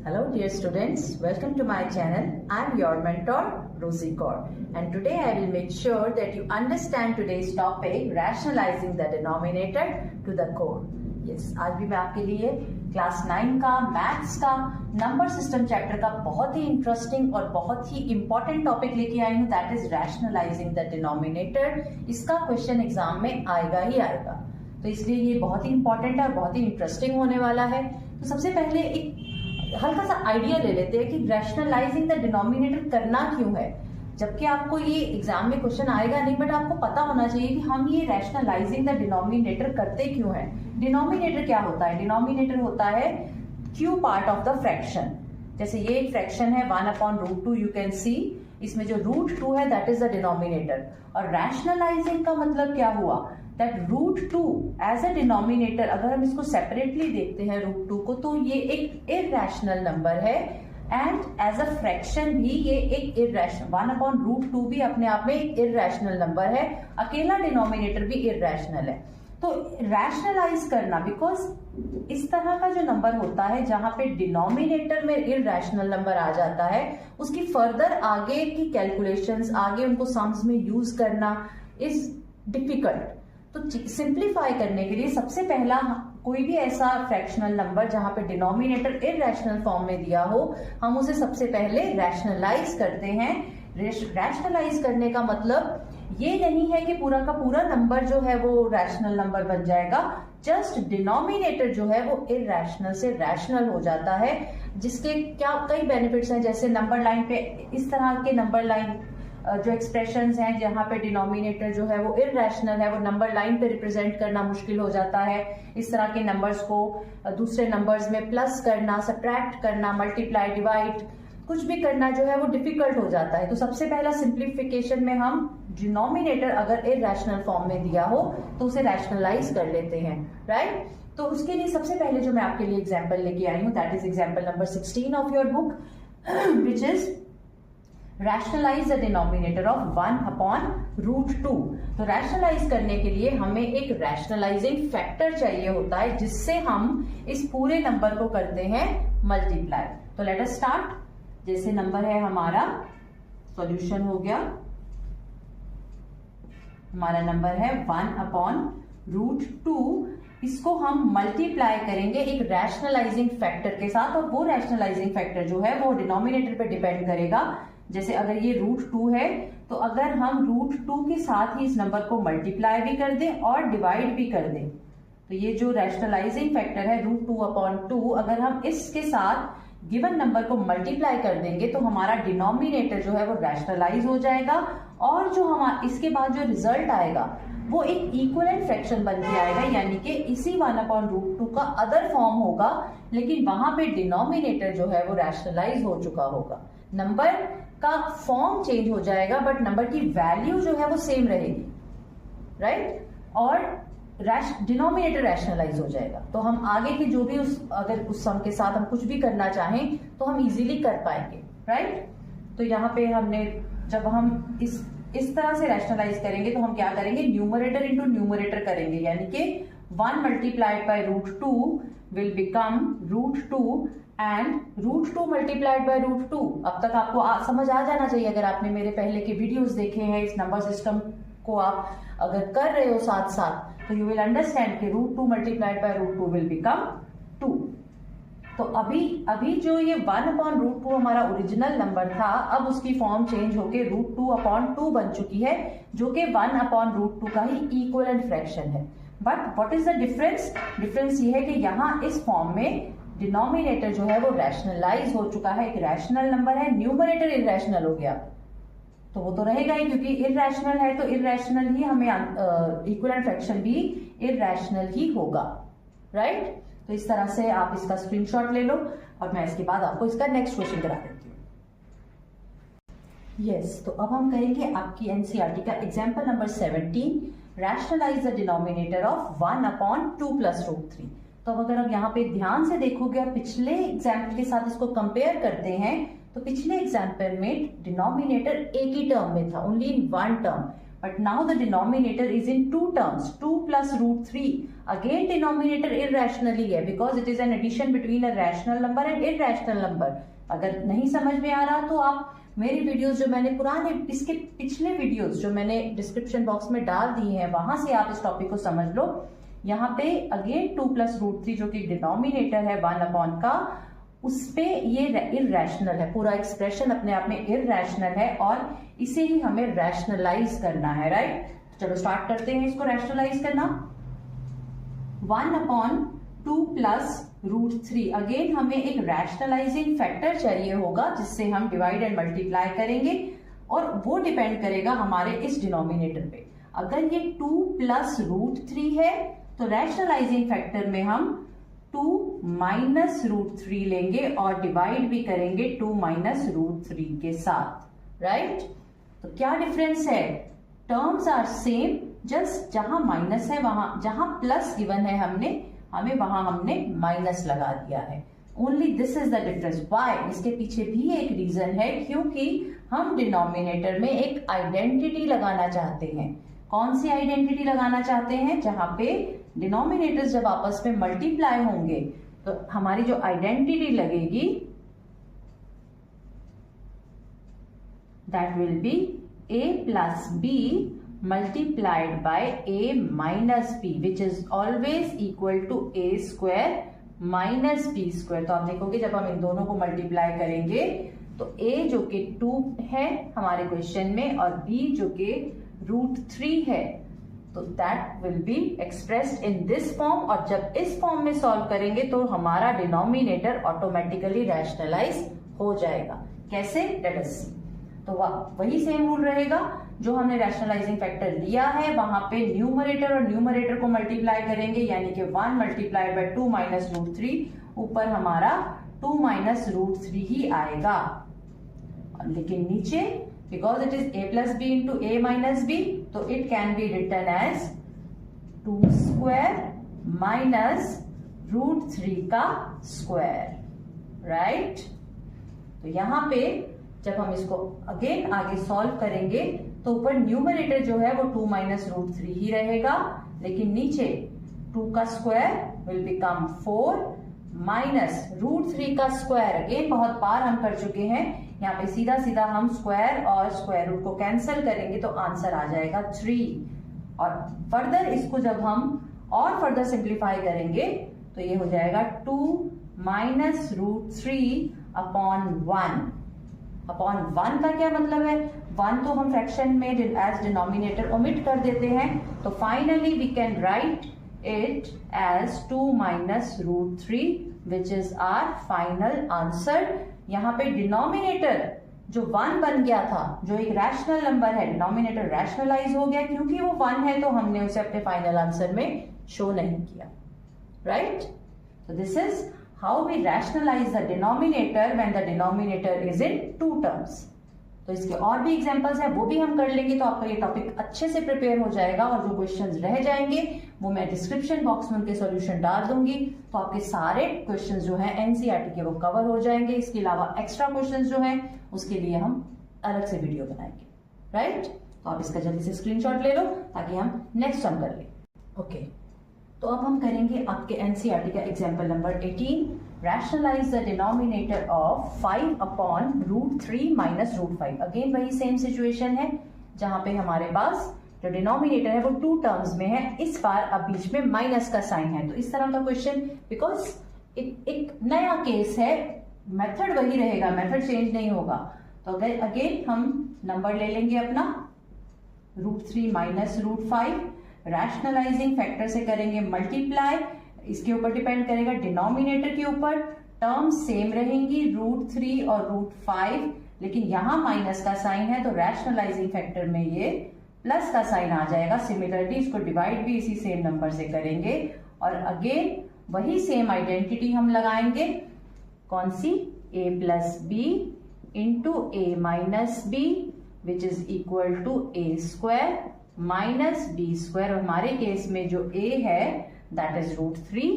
Hello dear students, welcome to my channel. I am your mentor Rosie Kaur, and today I will make sure that you understand today's topic, rationalizing the denominator to the core. Yes, आज भी मैं आपके लिए class 9 का maths का number system chapter का बहुत ही interesting और बहुत ही इंपॉर्टेंट टॉपिक लेके आई हूँ, that is rationalising the denominator. इसका क्वेश्चन एग्जाम में आएगा ही आएगा, तो इसलिए ये बहुत ही इंपॉर्टेंट है और बहुत ही इंटरेस्टिंग होने वाला है। तो सबसे पहले एक हल्का सा आइडिया ले लेते हैं कि रैशनलाइजिंग द डिनोमिनेटर करना क्यों है, जबकि आपको ये एग्जाम में क्वेश्चन आएगा नहीं, बट आपको पता होना चाहिए कि हम ये रैशनलाइजिंग द डिनोमिनेटर करते क्यों है। डिनोमिनेटर क्या होता है? डिनोमिनेटर होता है Q part of the fraction. जैसे ये एक फ्रैक्शन है 1/√2, यू कैन सी इसमें जो √2 है दैट इज द डिनोमिनेटर। और रैशनलाइजिंग का मतलब क्या हुआ, दैट √2 एज अ डिनोमिनेटर, अगर हम इसको सेपरेटली देखते हैं √2 को, तो ये एक इरैशनल नंबर है, एंड एज अ फ्रैक्शन भी ये एक इरैशनल 1/√2 भी अपने आप में एक इरैशनल नंबर है, अकेला डिनोमिनेटर भी इरैशनल है। तो रैशनलाइज करना, बिकॉज इस तरह का जो नंबर होता है जहां पे डिनोमिनेटर में इरैशनल नंबर आ जाता है, उसकी फर्दर आगे की कैलकुलेशंस, आगे उनको सम्स में यूज करना इज डिफिकल्ट। तो सिंप्लीफाई करने के लिए सबसे पहला कोई भी ऐसा फ्रैक्शनल नंबर जहां पे डिनोमिनेटर इरैशनल फॉर्म में दिया हो, हम उसे सबसे पहले रैशनलाइज करते हैं। रैशनलाइज करने का मतलब ये नहीं है कि पूरा का पूरा नंबर जो है वो रैशनल नंबर बन जाएगा, जस्ट डिनोमिनेटर जो है वो इरैशनल से रैशनल हो जाता है, जिसके क्या कई बेनिफिट्स हैं। जैसे नंबर लाइन पे इस तरह के नंबर लाइन जो एक्सप्रेशंस हैं जहां पे डिनोमिनेटर जो है वो इरैशनल है, वो नंबर लाइन पे रिप्रेजेंट करना मुश्किल हो जाता है। इस तरह के नंबर्स को दूसरे नंबर्स में प्लस करना, सब्ट्रैक्ट करना, मल्टीप्लाई, डिवाइड, कुछ भी करना जो है वो डिफिकल्ट हो जाता है। तो सबसे पहला सिंप्लीफिकेशन में हम डिनोमिनेटर अगर इरैशनल फॉर्म में दिया हो तो उसे रैशनलाइज कर लेते हैं, राइट। तो उसके लिए सबसे पहले जो मैं आपके लिए एग्जाम्पल लेके आई हूँ, that is example number 16 of your book, which is rationalise the denominator of 1/√2। तो रैशनलाइज करने के लिए हमें एक रैशनलाइजिंग फैक्टर चाहिए होता है, जिससे हम इस पूरे नंबर को करते हैं मल्टीप्लाई। तो लेट अस स्टार्ट। जैसे नंबर है हमारा, सॉल्यूशन हो गया, हमारा नंबर है 1/√2। इसको हम मल्टीप्लाई करेंगे एक रैशनलाइजिंग फैक्टर के साथ, और वो रैशनलाइजिंग फैक्टर जो है वो डिनोमिनेटर पे डिपेंड करेगा। जैसे अगर ये √2 है, तो अगर हम √2 के साथ ही इस नंबर को मल्टीप्लाई भी कर दें और डिवाइड भी कर दें, तो ये जो रैशनलाइजिंग फैक्टर है √2/2, अगर हम इसके साथ गिवन नंबर को मल्टीप्लाई कर देंगे तो हमारा डिनोमिनेटर जो है वो रैशनलाइज हो जाएगा, और जो हमारा इसके बाद जो रिजल्ट आएगा वो एक इक्विवेलेंट फ्रैक्शन बन के आएगा, यानी कि इसी 1/√2 का अदर फॉर्म होगा, लेकिन वहां पे डिनोमिनेटर जो है वो रैशनलाइज हो चुका होगा। नंबर का फॉर्म चेंज हो जाएगा, बट नंबर की वैल्यू जो है वो सेम रहेगी, राइट। और डिनोमिनेटर रैशनलाइज हो जाएगा, तो हम आगे के जो भी अगर उस सम के साथ हम कुछ भी करना चाहें तो हम इजीली कर पाएंगे, राइट। तो यहाँ पे हमने, जब हम इस तरह से रैशनलाइज करेंगे तो हम क्या करेंगे, न्यूमरेटर इंटू न्यूमरेटर करेंगे, यानी कि 1 multiplied by √2 will become √2 and √2 multiplied by √2। अब तक आपको समझ आ जाना चाहिए, अगर आपने मेरे पहले के वीडियोस देखे हैं, इस नंबर सिस्टम को आप अगर कर रहे हो साथ साथ, तो यू विल अंडरस्टैंड कि √2 मल्टीप्लाइड बाय √2 विल बिकम 2। तो अभी जो ये 1/√2 हमारा ओरिजिनल नंबर था, अब उसकी फॉर्म चेंज होके √2/2 बन चुकी है, जो कि 1/√2 का ही इक्विवेलेंट फ्रैक्शन है। But what is the difference? Difference ये है कि यहाँ इस फॉर्म में डिनोमिनेटर जो है वो रैशनलाइज हो चुका है, एक रैशनल नंबर है, न्यूमरेटर इरैशनल हो गया, तो वो तो रहेगा ही, क्योंकि इरैशनल है तो इरैशनल ही हमें इक्विवेलेंट फ्रैक्शन भी इरैशनल ही होगा, राइट। तो इस तरह से आप इसका स्क्रीनशॉट ले लो, और मैं इसके बाद आपको इसका नेक्स्ट क्वेश्चन करा देती हूँ। यस, तो अब हम करेंगे आपकी एनसीईआरटी का example number 17, rationalise the denominator of 1/2 + √3। तो अगर आप यहाँ पे ध्यान से देखोगे और पिछले एग्जाम्पल के साथ इसको कंपेयर करते हैं, तो पिछले एग्जाम्पल में डिनोमिनेटर एक ही टर्म में था, only in 1 term, but now the denominator is in two terms, 2 plus root 3. Again denominator irrationally है because it is an addition between a rational number and irrational number. अगर नहीं समझ में आ रहा तो आप मेरी वीडियोस जो मैंने पुराने इसके पिछले वीडियोस जो मैंने डिस्क्रिप्शन बॉक्स में डाल दी हैं वहां से आप इस टॉपिक को समझ लो। यहाँ पे अगेन 2 प्लस रूट 3 जो कि डिनोमिनेटर है 1 अपॉन का, उस पे ये इररेशनल है, पूरा एक्सप्रेशन अपने आप में इररेशनल है और इसे ही हमें रैशनलाइज करना है, राइट। चलो स्टार्ट करते हैं इसको रैशनलाइज करना। 1 अपॉन 2 प्लस रूट 3, अगेन हमें एक रैशनलाइजिंग फैक्टर चाहिए होगा जिससे हम डिवाइड एंड मल्टीप्लाई करेंगे और वो डिपेंड करेगा हमारे इस डिनोमिनेटर पे। अगर ये 2 प्लस रूट 3 है तो रैशनलाइजिंग फैक्टर में हम 2 माइनस रूट 3 लेंगे और डिवाइड भी करेंगे 2 माइनस रूट 3 के साथ, राइट। तो क्या डिफरेंस है? टर्म्स आर सेम, जस्ट जहां माइनस है वहां, जहां प्लस गिवन है हमें वहां हमने माइनस लगा दिया है। Only this is the difference. Why? इसके पीछे भी एक रीजन है, क्योंकि हम डिनोमिनेटर में एक आइडेंटिटी लगाना चाहते हैं। कौन सी आइडेंटिटी लगाना चाहते हैं? जहां पे डिनोमिनेटर्स जब आपस में मल्टीप्लाई होंगे तो हमारी जो आइडेंटिटी लगेगी that will be a plus b multiplied by a minus b which is always equal to a square minus b square। तो आप देखोगे जब हम इन दोनों को मल्टीप्लाई करेंगे तो a जो कि 2 है हमारे क्वेश्चन में और b जो कि रूट 3 है, तो that will be expressed in this form. और जब इस फॉर्म में सॉल्व करेंगे तो हमारा डिनोमिनेटर ऑटोमेटिकली रैशनलाइज हो जाएगा। कैसे? लेट अस सी। तो वही सेम रूल रहेगा जो हमने रैशनलाइजिंग फैक्टर लिया है, वहां पे न्यूमरेटर और न्यूमरेटर को मल्टीप्लाई करेंगे, यानी कि 1 मल्टीप्लाई बाय 2 माइनस रूट 3, ऊपर हमारा 2 माइनस रूट 3 ही आएगा। लेकिन नीचे because it is a plus B into A minus B, तो it can be written as 2 square minus root 3 का स्क्वायर, राइट। तो यहां पे जब हम इसको अगेन आगे सॉल्व करेंगे तो ऊपर न्यूमरेटर जो है वो 2 माइनस रूट 3 ही रहेगा, लेकिन नीचे 2 का square will become 4 minus root 3 का स्क्वायर। अगेन बहुत बार हम कर चुके हैं, यहाँ पे सीधा सीधा हम स्क्वायर और स्क्वायर रूट को कैंसिल करेंगे तो आंसर आ जाएगा 3। और फर्दर इसको जब हम और फर्दर सिंप्लीफाई करेंगे तो ये हो जाएगा 2 माइनस रूट 3 अपॉन 1। अपॉन 1 का क्या मतलब है? 1 तो हम फ्रैक्शन में एज डिनोमिनेटर ओमिट कर देते हैं, तो finally we can write it as 2 minus root 3 which is our final answer. यहाँ पे डिनोमिनेटर जो 1 बन गया था, जो एक रैशनल नंबर है, डिनोमिनेटर रैशनलाइज हो गया क्योंकि वो 1 है, तो हमने उसे अपने फाइनल आंसर में शो नहीं किया, right. So this is how we rationalize the denominator when the denominator is in two terms। तो इसके और भी एग्जांपल्स हैं, वो भी हम कर लेंगे तो आपका ये टॉपिक अच्छे से प्रिपेयर हो जाएगा। और जो क्वेश्चंस रह जाएंगे वो मैं डिस्क्रिप्शन बॉक्स में उनके सॉल्यूशन डाल दूंगी, तो आपके सारे क्वेश्चंस जो हैं एनसीईआरटी के वो कवर हो जाएंगे। इसके अलावा एक्स्ट्रा क्वेश्चंस जो हैं उसके लिए हम अलग से वीडियो बनाएंगे, राइट। तो आप इसका जल्दी से स्क्रीनशॉट ले लो ताकि हम नेक्स्ट सम कर लें। ओके, तो अब हम करेंगे आपके एनसीईआरटी का example number 18, rationalise the denominator of 5 upon root 3 minus root 5। Again वही सेम सिचुएशन है जहां पे हमारे पास जो डिनोमिनेटर है वो 2 टर्म्स में है, इस बार अब बीच में माइनस का साइन है। तो इस तरह का क्वेश्चन, बिकॉज एक नया केस है, मेथड वही रहेगा, मेथड चेंज नहीं होगा। तो अगर अगेन हम नंबर ले लेंगे अपना root 3 minus root 5, rationalising factor से करेंगे मल्टीप्लाई, इसके ऊपर डिपेंड करेगा डिनोमिनेटर के ऊपर, टर्म सेम रहेंगी रूट 3 और रूट 5, लेकिन यहां माइनस का साइन है तो रैशनलाइजिंग फैक्टर में ये प्लस का साइन आ जाएगा। सिमिलरली इसको डिवाइड भी इसी सेम नंबर से करेंगे और अगेन वही सेम आइडेंटिटी हम लगाएंगे, कौन सी? a plus B into A minus B which is equal to A square minus B square. हमारे केस में जो a है दैट इज रूट 3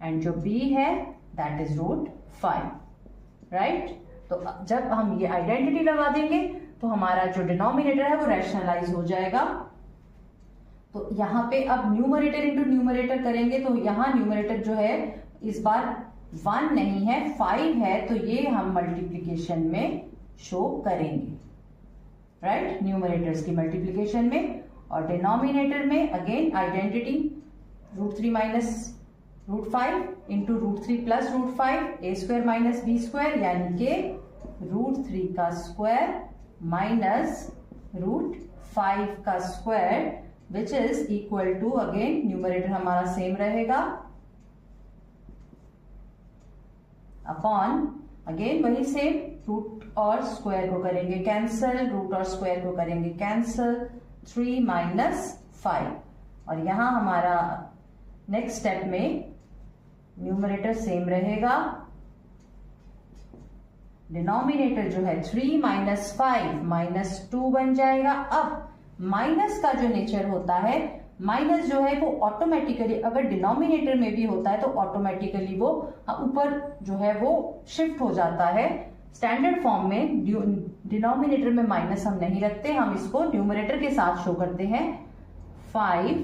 एंड जो b है दैट इज रूट 5, राइट। तो जब हम ये आइडेंटिटी लगा देंगे तो हमारा जो डिनोमिनेटर है वो रैशनलाइज हो जाएगा। तो यहाँ पे अब न्यूमरेटर इंटू न्यूमरेटर करेंगे तो यहाँ न्यूमरेटर जो है इस बार 1 नहीं है 5 है, तो ये हम मल्टीप्लीकेशन में शो करेंगे, राइट, न्यूमरेटर्स की मल्टीप्लीकेशन में। और डिनोमिनेटर में again identity √3 minus √5 into √3 plus √5 a square minus b square, यानी कि √3 का स्क्वायर माइनस √5 का square, which is equal to, again numerator हमारा सेम रहेगा, अपॉन अगेन वही सेम, रूट और स्क्वायर को करेंगे कैंसल, रूट और स्क्वायर को करेंगे कैंसल, 3 माइनस 5। और यहां हमारा नेक्स्ट स्टेप में न्यूमरेटर सेम रहेगा, डिनोमिनेटर जो है 3 माइनस 5 माइनस 2 बन जाएगा। अब माइनस का जो नेचर होता है, माइनस जो है वो ऑटोमेटिकली अगर डिनोमिनेटर में भी होता है तो ऑटोमेटिकली वो ऊपर जो है वो शिफ्ट हो जाता है। स्टैंडर्ड फॉर्म में डिनोमिनेटर में माइनस हम नहीं रखते, हम इसको न्यूमरेटर के साथ शो करते हैं, 5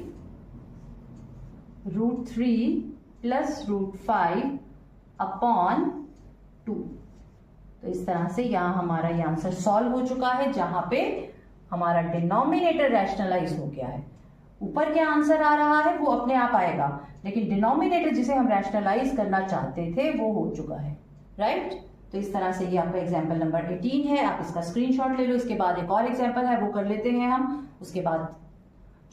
√3 प्लस √5 अपॉन 2। तो इस तरह से यहां हमारा ये आंसर सॉल्व हो चुका है, जहां पे हमारा डिनोमिनेटर रैशनलाइज हो गया है। ऊपर क्या आंसर आ रहा है वो अपने आप आएगा, लेकिन डिनोमिनेटर जिसे हम रैशनलाइज करना चाहते थे वो हो चुका है, राइट। तो इस तरह से ये आपका एग्जाम्पल नंबर 18 है, आप इसका स्क्रीनशॉट ले लो। इसके बाद एक और एग्जाम्पल है वो कर लेते हैं हम, उसके बाद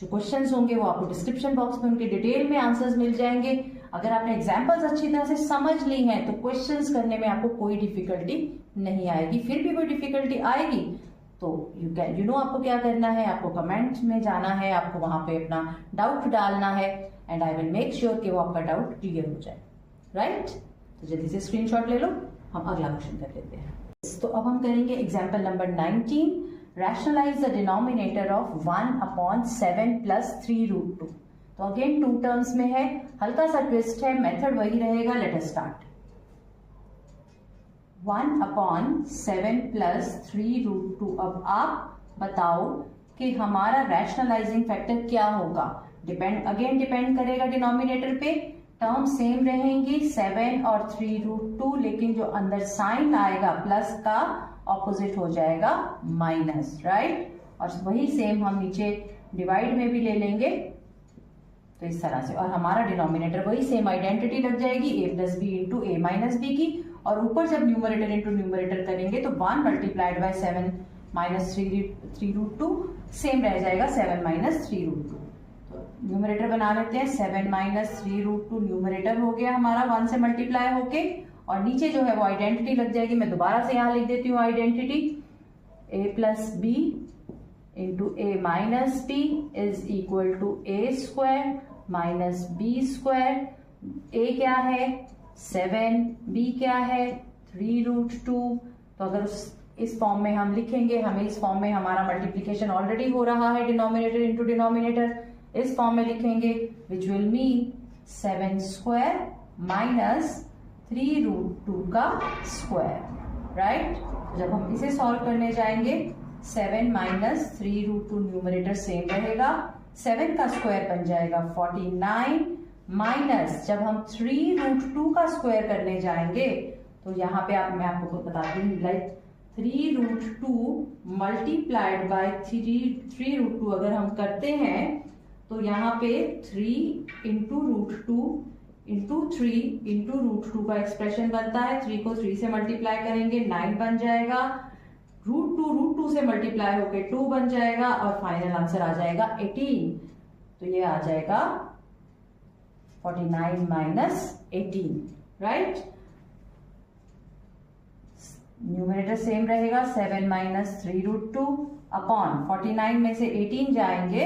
जो क्वेश्चंस होंगे वो आपको डिस्क्रिप्शन बॉक्स में उनके डिटेल में आंसर्स मिल जाएंगे। अगर आपने एग्जाम्पल्स अच्छी तरह से समझ ली हैं तो क्वेश्चंस करने में आपको कोई डिफिकल्टी नहीं आएगी। फिर भी कोई डिफिकल्टी आएगी तो यू नो आपको क्या करना है, आपको कमेंट में जाना है, आपको वहां पे अपना डाउट डालना है, and I will make sure कि वो आपका डाउट क्लियर हो जाए, राइट। तो जल्दी से स्क्रीनशॉट ले लो, हम अगला क्वेश्चन कर लेते हैं। तो अब हम करेंगे example number 19, rationalise the denominator of 1/7 plus 3√2। तो अगेन 2 टर्म्स में है, हल्का सा ट्विस्ट है, मेथड वही रहेगा। Let us start. 1/7 प्लस 3√2। अब आप बताओ कि हमारा रैशनलाइजिंग फैक्टर क्या होगा। डिपेंड करेगा डिनोमिनेटर पे, टर्म सेम रहेंगी 7 और 3√2, लेकिन जो अंदर साइन आएगा प्लस का ऑपोजिट हो जाएगा माइनस, राइट। और वही सेम हम नीचे डिवाइड में भी ले लेंगे, तो इस तरह से। और हमारा डिनोमिनेटर वही सेम आइडेंटिटी लग जाएगी, a plus B into a minus B की। और ऊपर जब न्यूमरेटर इंटू न्यूमरेटर करेंगे तो 1 मल्टीप्लाइड बाय 7 माइनस 3√2 सेम रह जाएगा 7 माइनस 3√2। तो न्यूमरेटर बना लेते हैं, 7 माइनस 3√2 न्यूमरेटर हो गया हमारा 1 से मल्टीप्लाई होके, और नीचे जो है वो आइडेंटिटी लग जाएगी। मैं दोबारा से यहाँ लिख देती हूँ identity, a plus B into a minus B is equal to a square minus b square. a क्या है 7, b क्या है 3√2। तो अगर इस फॉर्म में हम लिखेंगे, हमें इस फॉर्म में हमारा मल्टीप्लीकेशन ऑलरेडी हो रहा है, डिनोमिनेटर इंटू डिनोमिनेटर। इस फॉर्म में लिखेंगे which will mean 7 square minus 3√2 का स्क्वायर, राइट। जब हम इसे सॉल्व करने जाएंगे, 7 माइनस 3√2 न्यूमरेटर सेम रहेगा, 7 का स्क्वायर बन जाएगा 49 माइनस, जब हम 3√2 का स्क्वायर करने जाएंगे तो यहाँ पे मैं आपको बताती हूँ, लाइक 3√2 मल्टीप्लाइड बाय 3√2 अगर हम करते हैं तो यहाँ पे 3 इंटू √2 इंटू 3 इंटू √2 का एक्सप्रेशन बनता है। 3 को 3 से मल्टीप्लाई करेंगे 9 बन जाएगा, √2 से मल्टीप्लाई होके 2 बन जाएगा, और फाइनल आंसर आ जाएगा 18। तो ये आ जाएगा 49 माइनस 18, राइट। न्यूमरेटर सेम रहेगा, 7 माइनस 3√2 अपॉन 49 में से 18 जाएंगे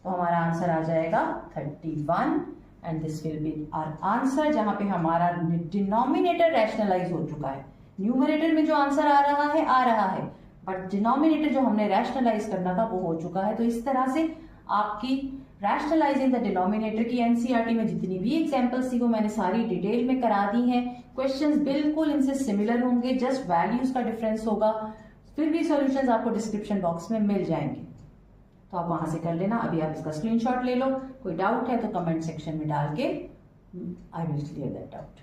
तो हमारा आंसर आ जाएगा 31, and this will be our answer, जहां पे हमारा डिनोमिनेटर रैशनलाइज हो चुका है। न्यूमरेटर में जो आंसर आ रहा है, बट डिनोमिनेटर जो हमने रैशनलाइज करना था वो हो चुका है। तो इस तरह से आपकी रैशनलाइजिंग द डिनोमिनेटर की एनसीईआरटी में जितनी भी एग्जांपल्स थी वो मैंने सारी डिटेल में करा दी हैं। क्वेश्चंस बिल्कुल इनसे सिमिलर होंगे, जस्ट वैल्यूज का डिफरेंस होगा। फिर भी सॉल्यूशंस आपको डिस्क्रिप्शन बॉक्स में मिल जाएंगे, तो आप वहां से कर लेना। अभी आप इसका स्क्रीनशॉट ले लो, कोई डाउट है तो कमेंट सेक्शन में डाल के I will clear that doubt.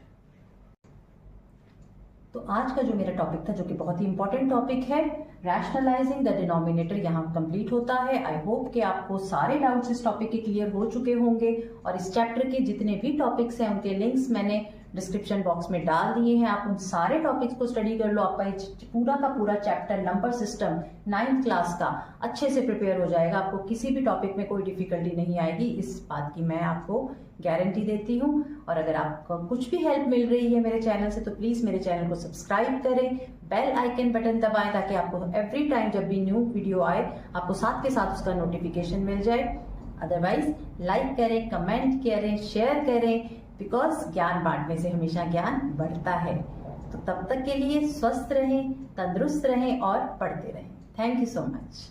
तो आज का जो मेरा टॉपिक था, जो कि बहुत ही इंपॉर्टेंट टॉपिक है, रैशनलाइजिंग द डिनोमिनेटर, यहाँ कंप्लीट होता है। आई होप कि आपको सारे डाउट्स इस टॉपिक के क्लियर हो चुके होंगे, और इस चैप्टर के जितने भी टॉपिक्स हैं उनके लिंक्स मैंने डिस्क्रिप्शन बॉक्स में डाल दिए हैं। आप उन सारे टॉपिक्स को स्टडी कर लो, आपका पूरा का पूरा chapter number system 9th class का अच्छे से प्रिपेयर हो जाएगा। आपको किसी भी टॉपिक में कोई डिफिकल्टी नहीं आएगी, इस बात की मैं आपको गारंटी देती हूँ। और अगर आपको कुछ भी हेल्प मिल रही है मेरे चैनल से, तो प्लीज मेरे चैनल को सब्सक्राइब करें, बेल आइकन बटन दबाएं, ताकि आपको एवरी टाइम जब भी न्यू वीडियो आए आपको साथ के साथ उसका नोटिफिकेशन मिल जाए। अदरवाइज लाइक करें, कमेंट करें, शेयर करें, बिकॉज ज्ञान बांटने से हमेशा ज्ञान बढ़ता है। तो तब तक के लिए स्वस्थ रहें, तंदुरुस्त रहें और पढ़ते रहें। Thank you so much.